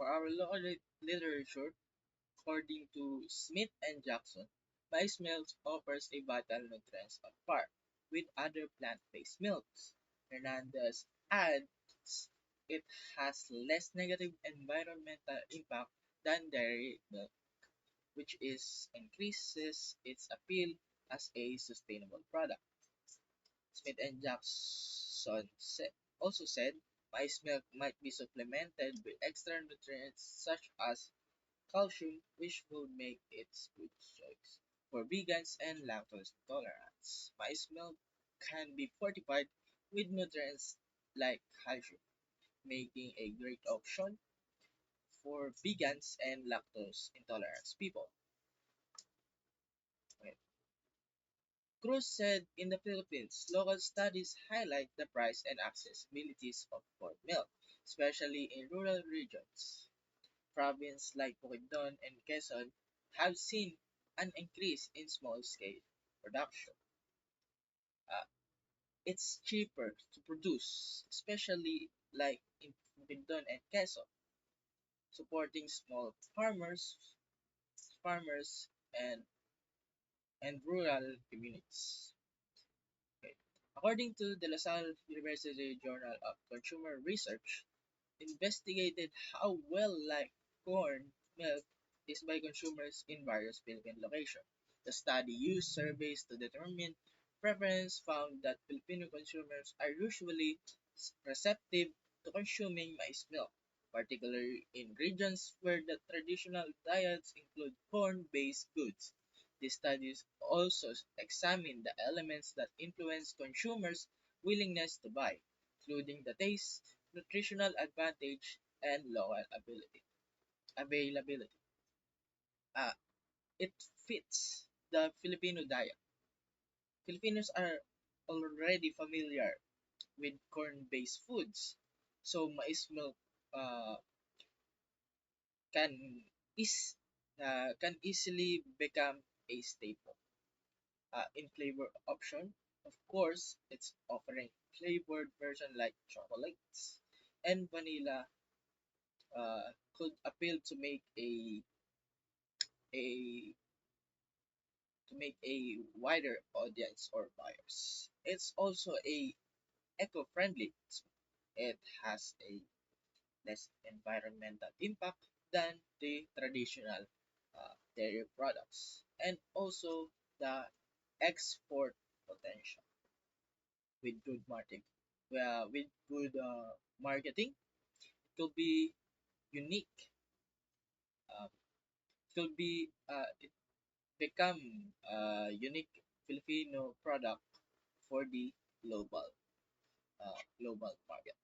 For our local literature, according to Smith and Jackson, rice milk offers a vital nutrients on par with other plant-based milks. Hernandez adds it has less negative environmental impact than dairy milk, which is increases its appeal as a sustainable product. Smith and Jackson also said rice milk might be supplemented with extra nutrients such as calcium, which would make it a good choice for vegans and lactose intolerants. Rice milk can be fortified with nutrients like calcium, making a great option for vegans and lactose intolerant people. Okay. Cruz said in the Philippines, local studies highlight the price and accessibilities of corn milk, especially in rural regions. Provinces like Bukidnon and Quezon have seen an increase in small-scale production. Uh, it's cheaper to produce, especially like in Bukidnon and Quezon, supporting small farmers and rural communities. Okay. According to the La Salle University Journal of Consumer Research, investigated how well liked corn milk is by consumers in various Philippine locations. The study used surveys to determine preference found that Filipino consumers are usually receptive to consuming maize milk, particularly in regions where the traditional diets include corn-based goods. The studies also examined the elements that influence consumers' willingness to buy, including the taste, nutritional advantage, and local availability. Uh, it fits the Filipino diet. Filipinos are already familiar with corn-based foods, so maize milk uh, can is can easily become a staple. In flavor option, of course, it's offering flavored version like chocolates and vanilla could appeal a a wider audience or buyers. It's also a eco-friendly. It has a less environmental impact than the traditional dairy products, and also the export potential with good marketing. With good marketing, it will be unique. Uh, it will be it become a unique Filipino product for the global market.